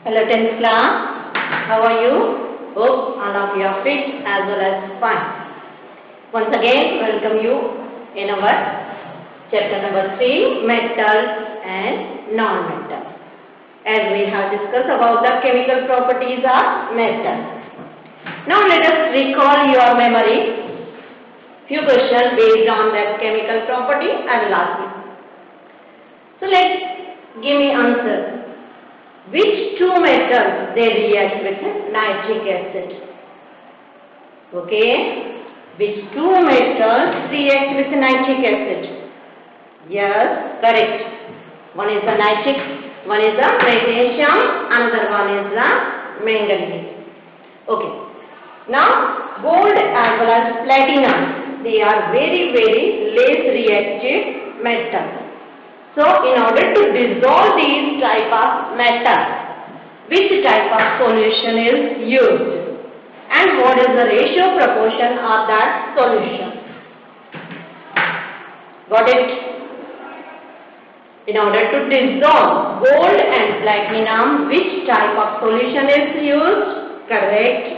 Hello 10th class, how are you? Hope all of you are fit as well as fine. Once again, welcome you in our chapter number 3, metals and non-metals. As we have discussed about the chemical properties of metals. Now let us recall your memory. Few questions based on that chemical property I will ask you. So give me answer. Which two metals they react with nitric acid? Okay. Which two metals react with nitric acid? Yes, correct. One is the nitric, one is the magnesium, another one is the manganese. Okay. Now, gold as well as platinum, they are very less reactive metals. So, in order to dissolve these type of metals, which type of solution is used? And what is the ratio proportion of that solution? Got it? In order to dissolve gold and platinum, which type of solution is used? Correct.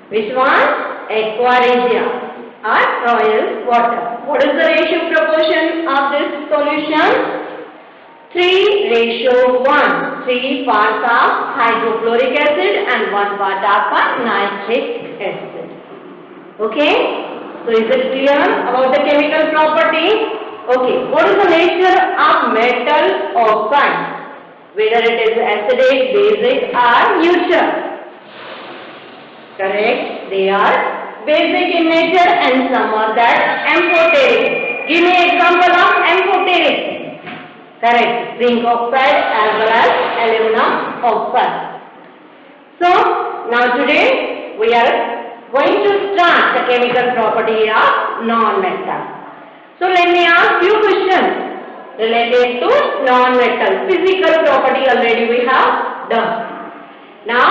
Which one? Aqua regia or royal water. What is the ratio proportion of this solution? 3:1. 3 parts of hydrochloric acid and 1 part of nitric acid. Okay? So is it clear about the chemical property? Okay. What is the nature of metal oxide? Whether it is acidic, basic or neutral? Correct. They are basic in nature and some are that amphoteric. Give me example of amphoteric. Correct. Zinc oxide as well as aluminum oxide. So, now today we are going to start the chemical property of non-metal. So, let me ask you questions related to non-metal. Physical property already we have done. Now,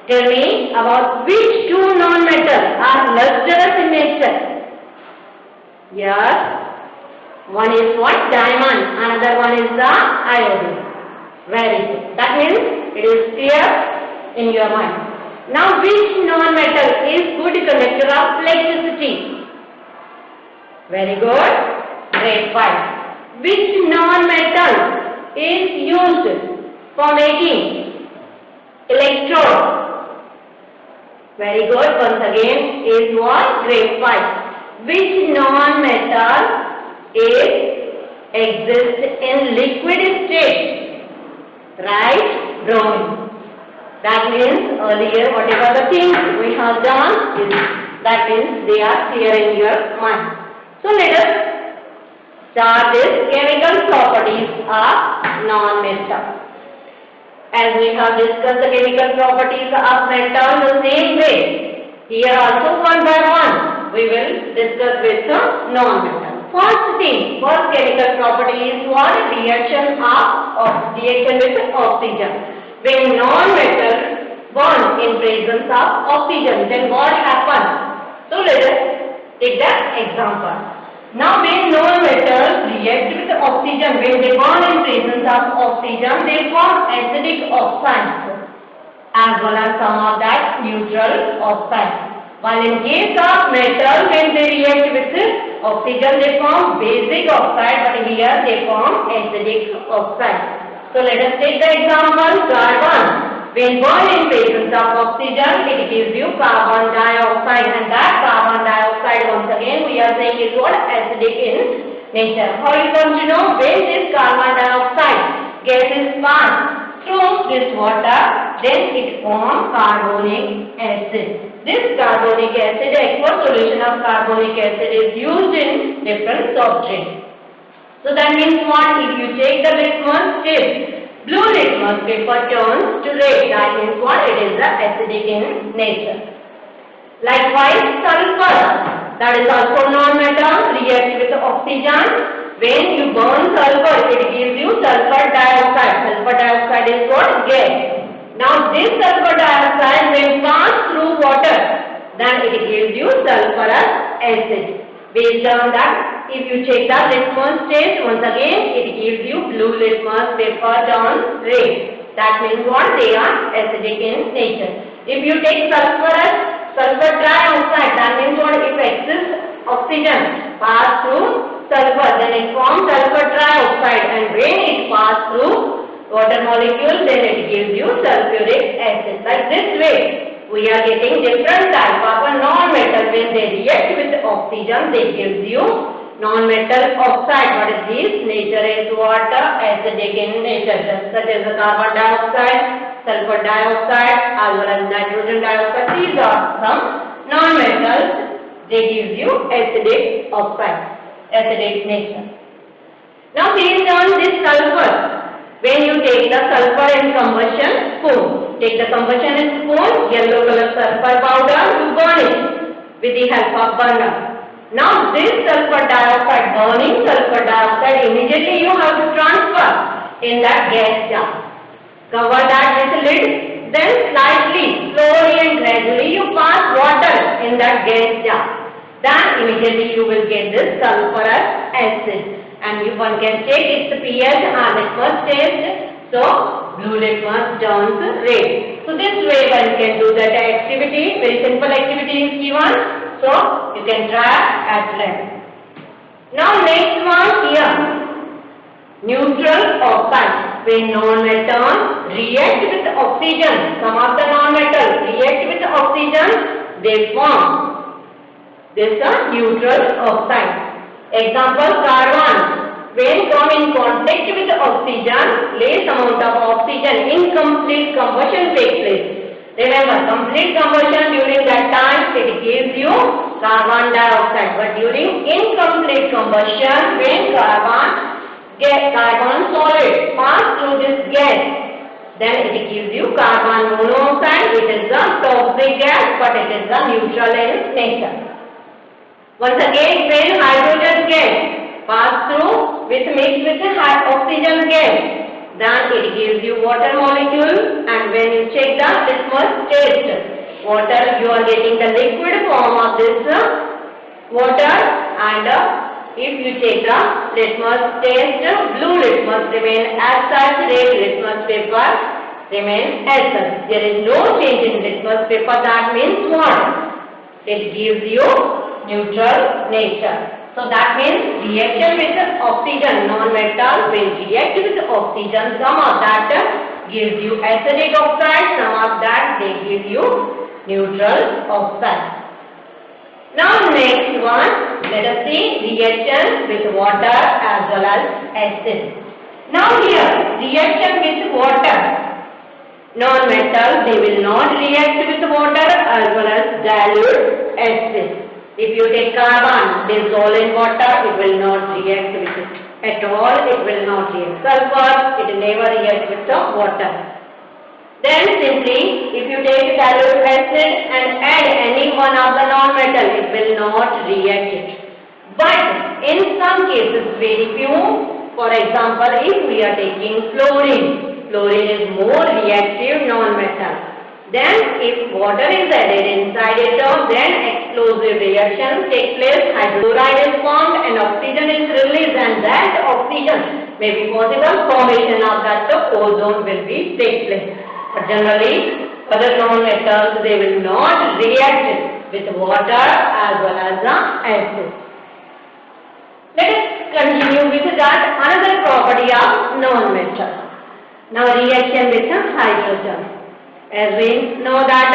tell me about which two non-metals are lustrous in nature. Yes. One is what? Diamond. Another one is the iodine. Very good. That means it is clear in your mind. Now, which non-metal is good conductor of electricity? Very good. Graphite. Which non-metal is used for making electrode? Very good. Once again, is what? Graphite. Which non-metal exists in liquid state? Right? Bromine. That means earlier whatever the things we have done is that means they are clear in your mind. So let us start this chemical properties of non-metal. As we have discussed the chemical properties of metal the same way, here also one by one we will discuss with the non-metal. First chemical property is what? Reaction with oxygen. When non-metal burn in presence of oxygen, then what happens? So let us take that example. Now when non-metals react with oxygen, when they burn in presence of oxygen, they form acidic oxides as well as some of that neutral oxides. While in case of metal, when they react with oxygen, they form basic oxide, but here they form acidic oxide. So let us take the example, carbon. When burned in presence of oxygen, it gives you carbon dioxide, and that carbon dioxide, once again, we are saying is what? Acidic in nature. How you come to know? When this carbon dioxide gas is passed through this water, then it forms carbonic acid. This carbonic acid, aqueous solution of carbonic acid is used in different soft drinks. So that means what? If you take the litmus tip, blue litmus paper turns to red. That means what? It is the acidic in nature. Likewise, sulfur, that is also non-metal, reacts with oxygen. When you burn sulfur, it gives you sulfur dioxide. Sulfur dioxide is what? Gas. Now this sulfur dioxide when passed through water, then it gives you sulfurous acid. Based on that, if you check the litmus test, once again it gives you blue litmus paper turns red. that means what? They are acidic in nature. If you take sulfur dioxide, that means what? If excess oxygen pass through sulfur, then it forms sulfur trioxide, and when it pass through water molecule, then it gives you sulfuric acid. Like this way, we are getting different type of a non-metal. When they react with oxygen, they gives you non-metal oxide. What is this? Nature is what? Acidic in nature, just such as the carbon dioxide, sulfur dioxide, as well as nitrogen dioxide. These are some non-metals. They give you acidic oxide, acidic nature. Now based on this sulfur, when you take the sulfur in combustion spoon, take the combustion spoon, yellow color sulfur powder, you burn it with the help of burner. Now this sulfur dioxide, burning sulfur dioxide, immediately you have to transfer in that gas jar. Cover that with a lid, then slightly, slowly and gradually you pass water in that gas jar. Then immediately you will get this sulfurous acid. And one can check its pH and litmus test. So blue litmus turns red. So this way one can do that activity. Very simple activity is given. So you can try at length. Now next one here. Neutral oxide. When non-metal react with oxygen, some of the non-metal react with oxygen, they form this neutral oxide. Example, carbon. When come in contact with oxygen, less amount of oxygen, incomplete combustion takes place. Remember, complete combustion, during that time it gives you carbon dioxide. But during incomplete combustion, when carbon solid pass through this gas, then it gives you carbon monoxide. It is a toxic gas, but it is a neutral in nature. Once again, when hydrogen gas pass through mixed with oxygen gas, then it gives you water molecule, and when you check the litmus test, water, you are getting the liquid form of this water, and if you check the litmus test, blue litmus remain as such, red litmus paper remain as such. There is no change in litmus paper. That means what? It gives you neutral nature. So that means reaction with oxygen, non-metal will react with oxygen. Some of that gives you acidic oxide, some of that they give you neutral oxide. Now next one, let us see reaction with water as well as acid. Now here, reaction with water. Non-metal, they will not react with water as well as dilute acid. If you take carbon, dissolve in water, it will not react with it at all. It will not react. Sulfur, it never reacts with the water. Then simply, if you take dilute acid and add any one of the non-metal, it will not react it. But in some cases, very few, for example, if we are taking fluorine, fluorine is more reactive non-metal. Then if water is added inside it, then explosive reaction takes place, hydrochloride is formed and oxygen is released, and that oxygen may be possible formation of that ozone will be take place. But generally, other non-metals, they will not react with water as well as acid. Let us continue with that another property of non-metal. Now reaction with hydrogen. As we know that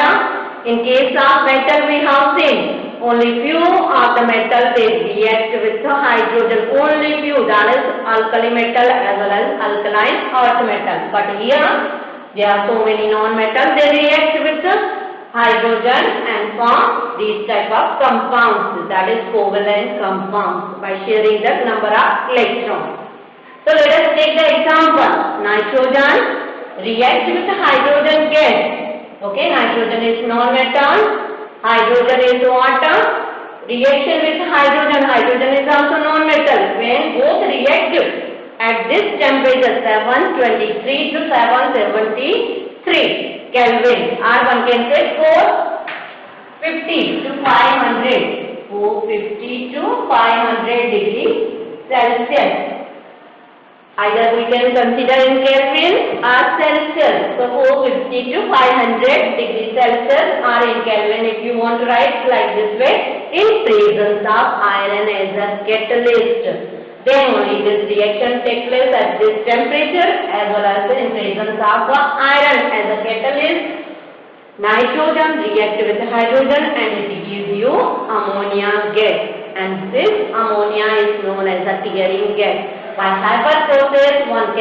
in case of metal we have seen only few of the metal they react with the hydrogen, only few, that is alkali metal as well as alkaline earth metal. But here there are so many non-metals, they react with the hydrogen and form these type of compounds, that is covalent compounds, by sharing the number of electrons. So let us take the example. Nitrogen reacts with hydrogen gas. Okay, nitrogen is non-metal, hydrogen is water. Reaction with hydrogen, hydrogen is also non-metal. When both react at this temperature 723 to 773 Kelvin, or one can say 450 to 500, 450 to 500 degrees Celsius. Either we can consider in Kelvin or Celsius. So 450 to 500 degrees Celsius or in Kelvin if you want to write like this way, in presence of iron as a catalyst. Then only this reaction takes place at this temperature as well as in presence of iron as a catalyst. Nitrogen reacts with hydrogen and it gives you ammonia gas, and this ammonia is known as a tearing gas. By Haber process one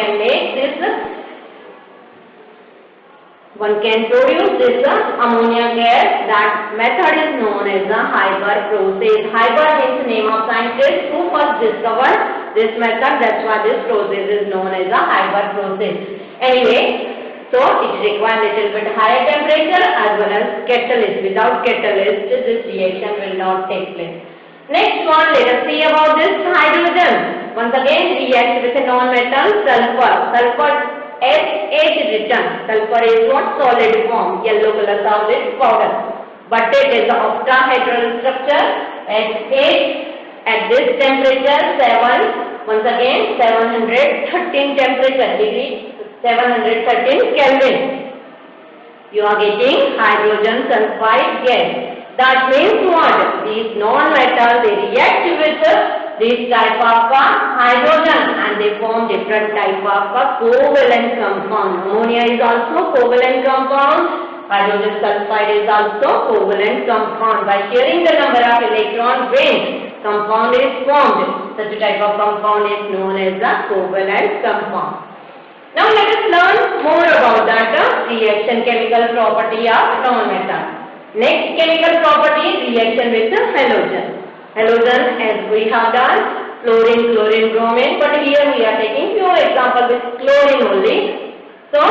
can produce this ammonia gas. That method is known as the Haber process. Haber means name of scientist who first discovered this method. That's why this process is known as the Haber process. Anyway, so it requires little bit higher temperature as well as catalyst. Without catalyst, this reaction will not take place. Next one, let us see about this hydrogen. Once again, react with a non-metal sulfur. Sulfur SH is written. Sulfur is what? Solid form. Yellow color solid powder. But it is an octahedral structure. SH at this temperature 7. Once again, 713 temperature degree. 713 Kelvin. You are getting hydrogen sulfide gas. That means what? These non-metals, they react with this type of hydrogen and they form different type of covalent compound. Ammonia is also covalent compound. Hydrogen sulfide is also covalent compound. By sharing the number of electron rings, compound is formed. Such a type of compound is known as a covalent compound. Now let us learn more about that reaction chemical property of non-metal. Next chemical property, reaction with halogen. Halogen, as we have done, fluorine, chlorine, bromine, but here we are taking few examples with chlorine only. So,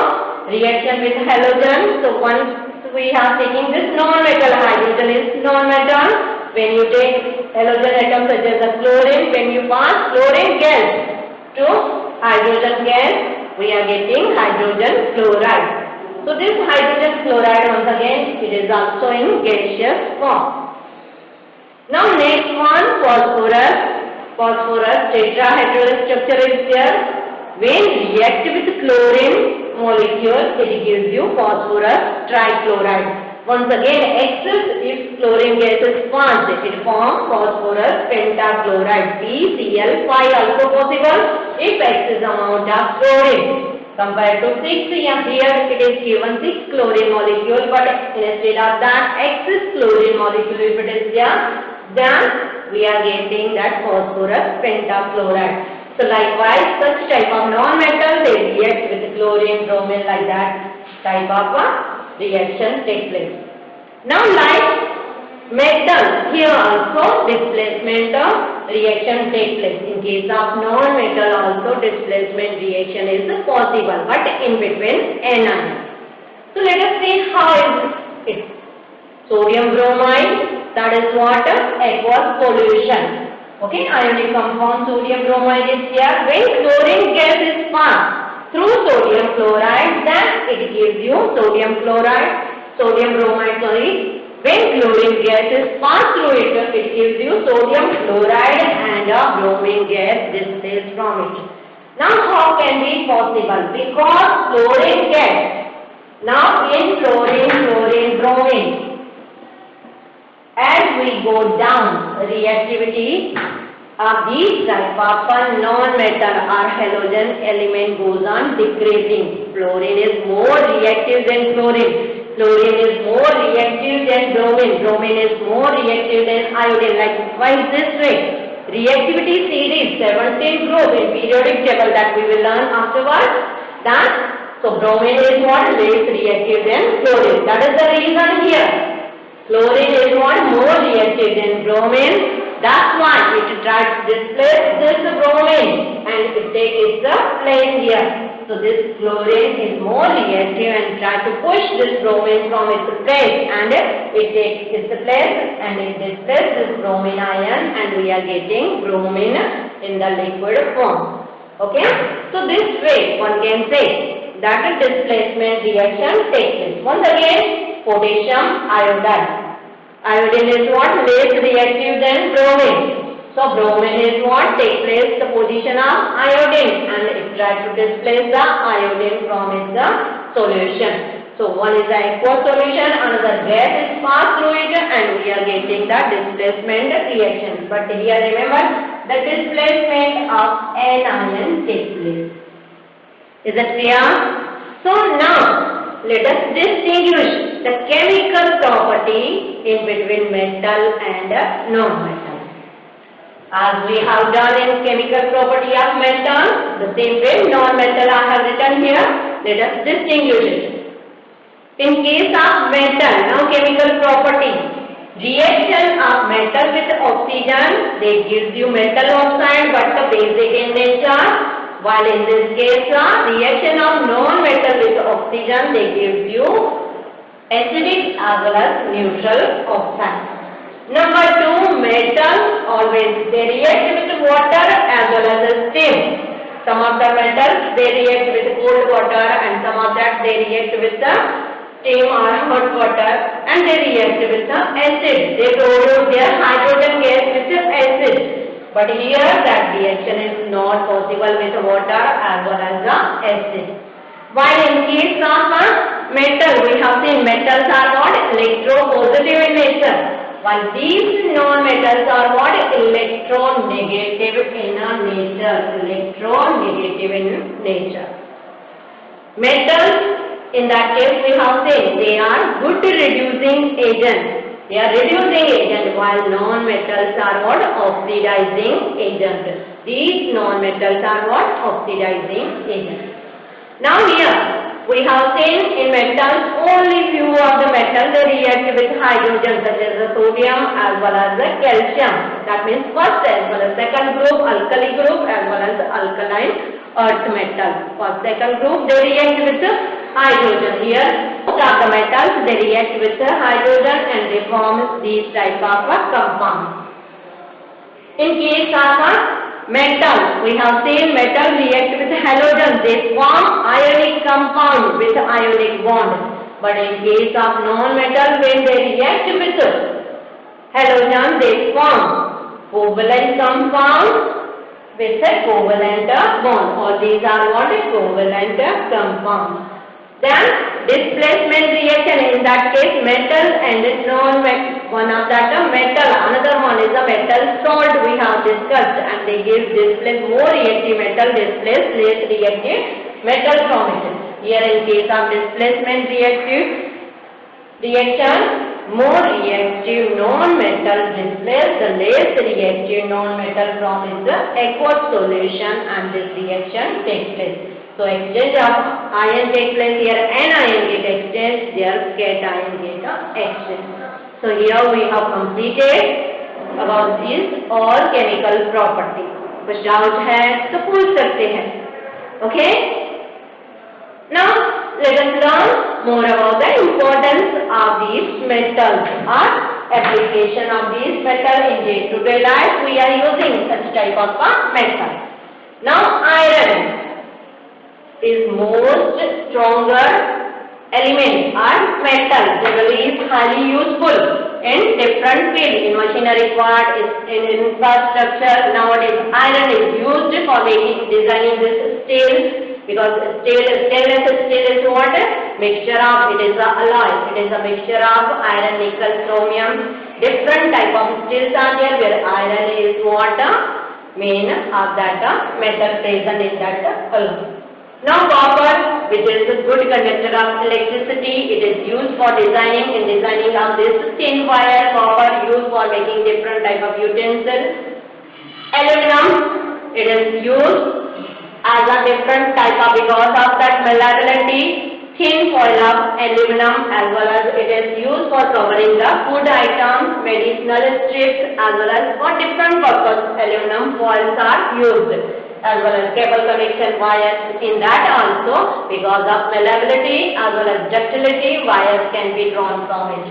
reaction with halogen. So, once we are taking this non-metal, hydrogen is non-metal. When you take halogen atom such as the chlorine, when you pass chlorine gas to hydrogen gas, we are getting hydrogen chloride. So this hydrogen chloride, once again, it is also in gaseous form. Now next one, phosphorus. Phosphorus tetrahedral structure is there. When react with chlorine molecule, it gives you phosphorus trichloride. Once again, excess if chlorine gas is passed, it forms phosphorus pentachloride. PCl5 also possible if excess amount of chlorine. Compared to 6, here it is given 6 chlorine molecule, but instead of that excess chlorine molecule if it is there, then we are getting that phosphorus pentachloride. So likewise, such type of non-metal, they react with chlorine, bromine, like that type of reaction take place. Now like metal, here also displacement reaction take place. In case of non-metal also displacement reaction is possible, but in between anion. So let us see how is it. Sodium bromide, that is what? Aqueous solution. Okay, ionic compound sodium bromide is here. When chlorine gas is passed through sodium chloride, then it gives you sodium chloride, sodium bromide, sorry. When chlorine gas is passed through it, it gives you sodium chloride and a bromine gas displays from it. Now how can be possible? Because chlorine gas, now in chlorine, bromine, as we go down, reactivity of these type of non-metal or halogen element goes on decreasing. Fluorine is more reactive than chlorine. Chlorine is more reactive than bromine. Bromine is more reactive than iodine. Likewise this way. Reactivity series 17 group in periodic table that we will learn afterwards. So bromine is what? Less reactive than chlorine. That is the reason here. Chlorine is what? More reactive than bromine. That's why it tries to displace this bromine and it takes its place here. So this chlorine is more reactive and try to push this bromine from its place, and it takes its place and it displaces this bromine ion, and we are getting bromine in the liquid form. Okay, so this way one can say that a displacement reaction takes place. Once again, potassium iodide. Iodine is what? Less reactive than bromine. So bromine is what? Take place the position of iodine and it tries to displace the iodine from its solution. So one is the aqueous solution, another gas is passed through it and we are getting the displacement reaction. But here remember the displacement of anion takes place. Is it clear? So now let us distinguish the chemical property in between metal and non-metal. As we have done in chemical property of metal, the same way non-metal I have written here. Let us distinguish it. In case of metal, now chemical property, reaction of metal with oxygen, they gives you metal oxide but basic in nature. While in this case, reaction of non-metal with oxygen, they give you acidic as well as neutral oxide. Number 2, metal always they react with water as well as steam. Some of the metals they react with cold water and some of that they react with the steam or hot water and they react with the acid. They produce their hydrogen gas with the acid. But here that reaction is not possible with water as well as the acid. While in case of metal, we have seen metals are what? Electropositive in nature. While these non-metals are what? Electronegative in nature. Electronegative in nature. Metals, in that case we have seen they are good reducing agents. They are reducing agent while non-metals are what? Oxidizing agent. These non-metals are what? Oxidizing agent. Now here we have seen in metals only few of the metals they react with hydrogen such as the sodium as well as the calcium. That means first as well as second group, alkali group as well as alkaline earth metal. For second group they react with hydrogen. Here most of the metals they react with hydrogen and they form these type of compounds. In case of metal, we have seen metal react with halogen. They form ionic compound with ionic bond. But in case of non-metal, when they react with halogen, they form covalent compound with a covalent bond. Or these are what? Covalent compounds. Then displacement reaction, in that case metal and non-metal, one of that metal, another one is a metal salt we have discussed and they give more reactive metal displace less reactive metal from it. Here in case of displacement reaction, more reactive non-metal displace the less reactive non-metal from its aqueous solution and this reaction takes place. So exchange of ion takes place here, anion get exchanged, there cation get exchanged. So here we have completed about these all chemical property. कुछ doubt है तो पूछ सकते हैं. Okay? Now let us learn more about the importance of these metals or application of these metals in day-to-day life. We are using such type of metal. Now iron is most stronger element or metal, generally is highly useful in different fields, in machinery part, in infrastructure. Nowadays iron is used for designing this steel, because stainless steel is what? Mixture of, it is a alloy, it is a mixture of iron, nickel, chromium, different type of steels are there where iron is what? Main of that metal present in that alloy. Now copper, which is a good conductor of electricity, it is used for designing of this thin wire. Copper used for making different type of utensils. Aluminum, it is used as a different type of, because of that malleability, thin foil of aluminum, as well as it is used for covering the food items, medicinal strips, as well as for different purpose aluminum foils are used. As well as cable connection wires, in that also because of malleability as well as ductility, wires can be drawn from it.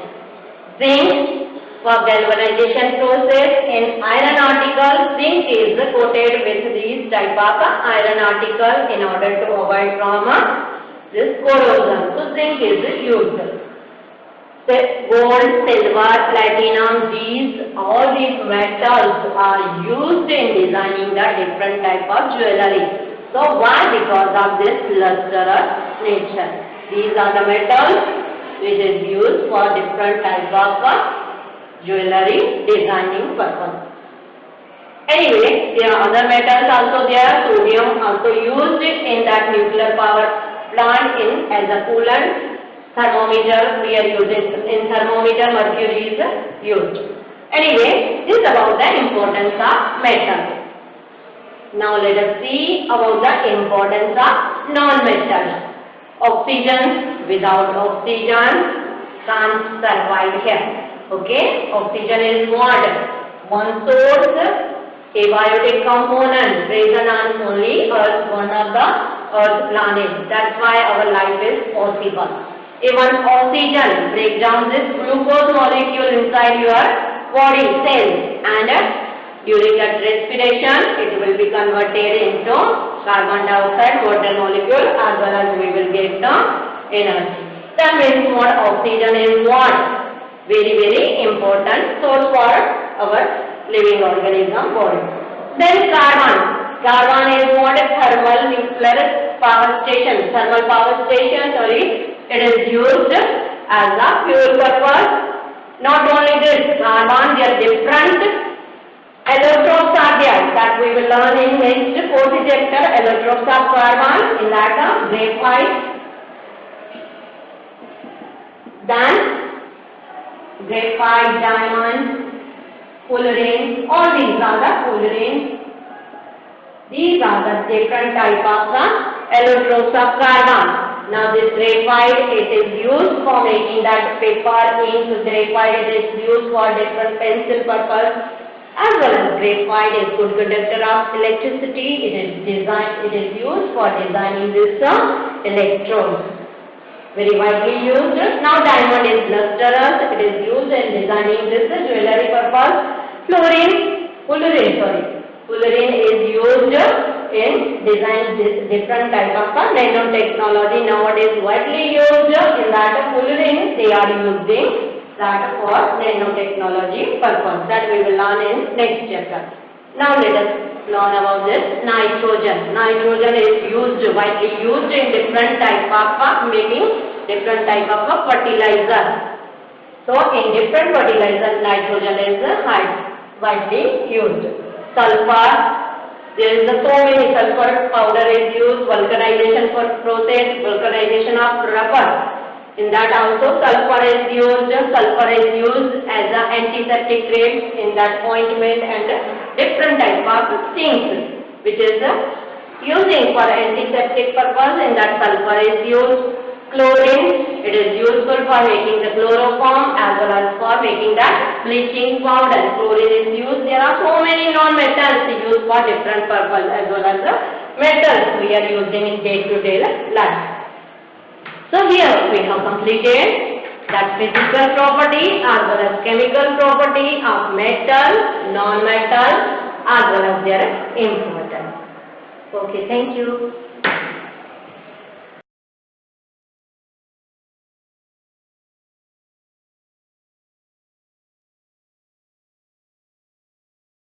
Zinc, for galvanization process in iron articles, zinc is coated with these type of iron articles in order to avoid from this corrosion. So zinc is used. Gold, silver, platinum, all these metals are used in designing the different type of jewelry. So why? Because of this lustrous nature. These are the metals which is used for different type of jewelry designing purpose. Anyway, there are other metals also there. Sodium also used in that nuclear power plant as a coolant. Thermometer we are using, in thermometer mercury is used. Anyway, this is about the importance of metal. Now let us see about the importance of non-metal. Oxygen, without oxygen can't survive here. Okay, oxygen is what? One source, abiotic component present on only Earth, one of the Earth planet. That's why our life is possible. Even oxygen break down this glucose molecule inside your body cells, and during that respiration it will be converted into carbon dioxide water molecule, as well as we will get the energy. That means what? Oxygen is what? Very important source for our living organism body. Then carbon. Carbon is what? Thermal nuclear power station. It is used as a fuel purpose. Not only this, carbon, there are different allotropes are there that we will learn in next fourth chapter. Allotropes of carbon, in that graphite, then graphite, diamond, fullerene, all these are the fullerene. These are the different type of allotropes of carbon. Now this graphite, it is used for making that paper, ink. Graphite, it is used for different pencil purpose. As well as graphite is good conductor of electricity. It is used for designing this electrodes. Very widely used. Now diamond is lustrous. It is used in designing this jewelry purpose. Fullerene is used in design different type of nanotechnology. Nowadays widely used in that fullerene, they are using that for nanotechnology purpose. That we will learn in next chapter. Now let us learn about this nitrogen. Nitrogen is widely used in different type of making different type of fertilizer. So in different fertilizer, nitrogen is widely used. Sulfur, there is so many sulfur powder is used, vulcanization vulcanization of rubber. In that also sulfur is used. Sulfur is used as an antiseptic cream in that ointment and different type of things which is using for antiseptic purpose. In that sulfur is used. Chlorine, it is useful for making the chloroform as well as for making that bleaching powder. Chlorine is used. There are so many non-metals used for different purpose as well as the metals we are using in day-to-day life. So here we have completed that physical property as well as chemical property of metal, non-metal as well as their importance. Okay, thank you.